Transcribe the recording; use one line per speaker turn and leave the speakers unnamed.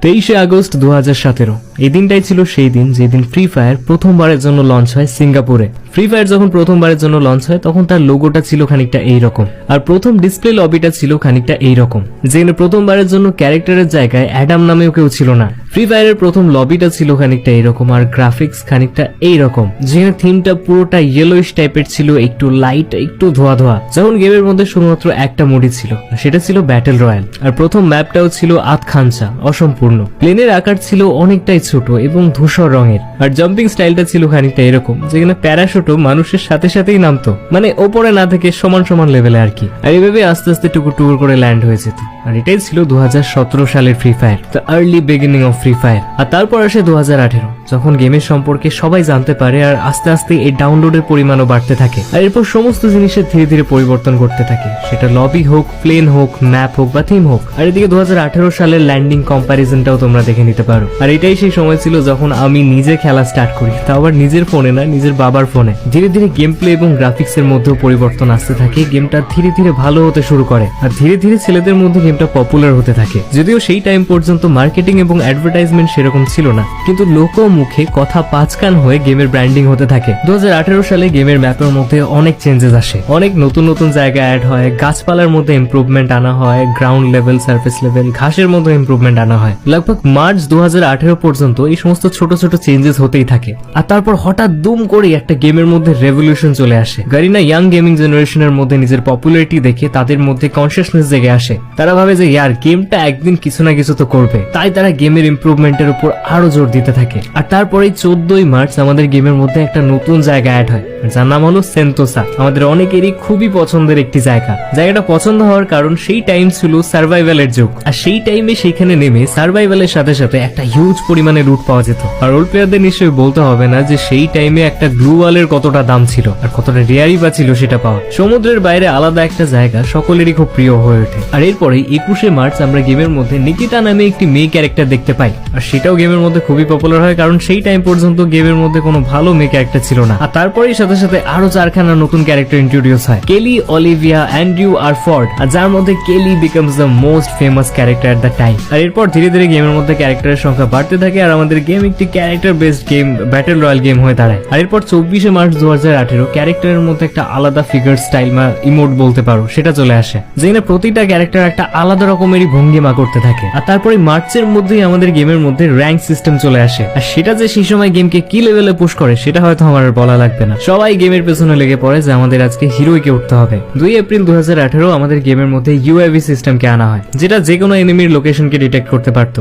23 August 2017 এই দিনটাই ছিল সেই দিন যেদিন ফ্রি ফায়ার প্রথমবারের জন্য লঞ্চ হয় সিঙ্গাপুরে। ফ্রি ফায়ার যখন প্রথমবারের জন্য লঞ্চ হয় তখন তার লোগোটা ছিল খানিকটা এইরকম, আর প্রথম ডিসপ্লে লবিটা ছিল খানিকটা এইরকম, যেখানে প্রথমবারের জন্য ক্যারেক্টারের জায়গায় অ্যাডাম নামেও কেউ ছিল না। ফ্রি ফায়ারের প্রথম লবিটা ছিল খানিকটা এইরকম, আর গ্রাফিক্স খানিকটা এইরকম, যেখানে থিমটা পুরোটা ইয়েলোইশ টাইপের ছিল, একটু লাইট একটু ধোয়া ধোয়া। যখন গেমের মধ্যে শুধুমাত্র একটা মোডই ছিল, সেটা ছিল ব্যাটেল রয়্যাল, আর প্রথম ম্যাপটাও ছিল আধখাঞ্চা, অসম্পূর্ণ। প্লেনের আকার ছিল অনেকটাই ছোট এবং ধূসর রঙের, আর জাম্পিং স্টাইলটা ছিল খানিকটা এরকম, যেখানে প্যারাশুটও মানুষের সাথে সাথেই নামতো, মানে ওপরে না থেকে সমান সমান লেভেলে আর কি। আর এভাবে আস্তে আস্তে টুকুর টুকুর করে ল্যান্ড হয়ে যেত। আর এটাই ছিল 2017 সালের free fire, the early beginning of free fire. আর তারপর আসে 2018, যখন গেমের সম্পর্কে সবাই জানতে পারে, আর আস্তে আস্তে এই ডাউনলোডের পরিমাণও বাড়তে থাকে, আর এরপর সমস্ত জিনিসের ধীরে ধীরে পরিবর্তন করতে থাকে, সেটা লবি হোক, প্লেন হোক, ম্যাপ হোক বা থিম হোক। আর এদিকে 2018 সালের ল্যান্ডিং কম্প্যারিজনটাও তোমরা দেখে নিতে পারো। আর এটাই সেই সময় ছিল যখন আমি নিজে খেলা স্টার্ট করি, তাও আবার নিজের ফোনে না, নিজের বাবার ফোনে। ধীরে ধীরে গেম প্লে এবং গ্রাফিক্স এর মধ্যেও পরিবর্তন আসতে থাকে, গেমটা ধীরে ধীরে ভালো হতে শুরু করে, আর ধীরে ধীরে ছেলেদের মধ্যে গেমটা পপুলার হতে থাকে। যদিও সেই টাইম পর্যন্ত মার্কেটিং এবং অ্যাডভার্টাইজমেন্ট সেরকম ছিল না, কিন্তু লোক মুখে কথা পাঁচকান হয়ে গেমের ব্র্যান্ডিং হতে থাকে। 2018 সালে গেমের ম্যাপের মধ্যে অনেক চেঞ্জেস আসে, অনেক নতুন নতুন জায়গা অ্যাড হয়, গাছপালার মধ্যে ইমপ্রুভমেন্ট আনা হয়, গ্রাউন্ড লেভেল, সার্ফেস লেভেল, ঘাসের মধ্যে ইমপ্রুভমেন্ট আনা হয়। লগভগ মার্চ 2018 পর্যন্ত এই সমস্ত ছোট ছোট চেঞ্জেস হতেই থাকে। আর তারপর হঠাৎ দুম করে একটা গেমের মধ্যে রেভলিউশন চলে আসে। গারিনা ইয়াং গেমিং জেনারেশনের মধ্যে নিজের পপুলারিটি দেখে তাদের মধ্যে কনসিয়াসনেস জেগে আসে। তারা ভাবে যে ইয়ার গেমটা একদিন কিছু না কিছু তো করবে, তাই তারা গেমের ইমপ্রুভমেন্টের উপর আরো জোর দিতে থাকে। আর তারপরেই 14 মার্চ আমাদের গেমের মধ্যে একটা নতুন জায়গা অ্যাড হয়, যার নাম হলো সেন্তোসা। আমাদের অনেকেরই খুবই পছন্দের একটি জায়গা। জায়গাটা পছন্দ হওয়ার কারণ সেই টাইম ছিল সার্ভাইভালের যুগ, আর সেই টাইমে সেখানে নেমে সার্ভাইভালের সাথে সাথে একটা হিউজ পরিমাণে লুট পাওয়া যেত। আর রোল প্লেয়ারদের নিশ্চয়ই বলতে হবে না যে সেই টাইমে একটা গ্লু ওয়ালের কতটা দাম ছিল, আর কতটা রেয়ারই বা ছিল সেটা পাওয়া। সমুদ্রের বাইরে আলাদা একটা জায়গা সকলেরই খুব প্রিয় হয়ে ওঠে। আর এরপরে 21 মার্চ আমরা গেমের মধ্যে নিকিতা নামে একটি মেয়ে ক্যারেক্টার দেখতে পাই, আর সেটাও গেমের মধ্যে খুবই পপুলার হয়, কারণ সেই টাইম পর্যন্ত গেমের মধ্যে কোনো ভালো মেয়ে ক্যারেক্টার ছিল না। আর তারপরেই সাথে সাথে আরো 4খানা নতুন ক্যারেক্টার ইন্ট্রোডিউস হয়, কেলি, অলিভিয়া, অ্যান্ড্রিউ আর ফর্ড, আর যার মধ্যে Kelly becomes the most famous character at the time. আর এরপর ধীরে ধীরে গেমের মধ্যে ক্যারেক্টারের সংখ্যা বাড়তে থাকে, আর আমাদের গেম একটি character based game, battle royal game হয়ে দাঁড়ায়। আর এরপর 24 মার্চ 2018 ক্যারেক্টারের মধ্যে একটা আলাদা ফিগার স্টাইল বা ইমোট বলতে পারো সেটা চলে আসে, যেখানে প্রতিটা ক্যারেক্টার একটা আলাদা রকমেরই ভঙ্গিমা করতে থাকে। আর তারপরে মার্চের মধ্যেই আমাদের গেমের মধ্যে র্যাঙ্ক সিস্টেম চলে আসে, আর সেটা যে সেই সময় গেমকে কি লেভেলে পুশ করে সেটা হয়তো আমার বলা লাগবে না, সবাই গেমের পেছনে লেগে পড়ে যে আমাদের আজকে হিরোইকে উঠতে হবে। 2 এপ্রিল 2018 আমাদের গেমের মধ্যে ইউএভি সিস্টেমকে আনা হয়, যেটা যে কোনো এনিমির লোকেশনকে ডিটেক্ট করতে পারতো।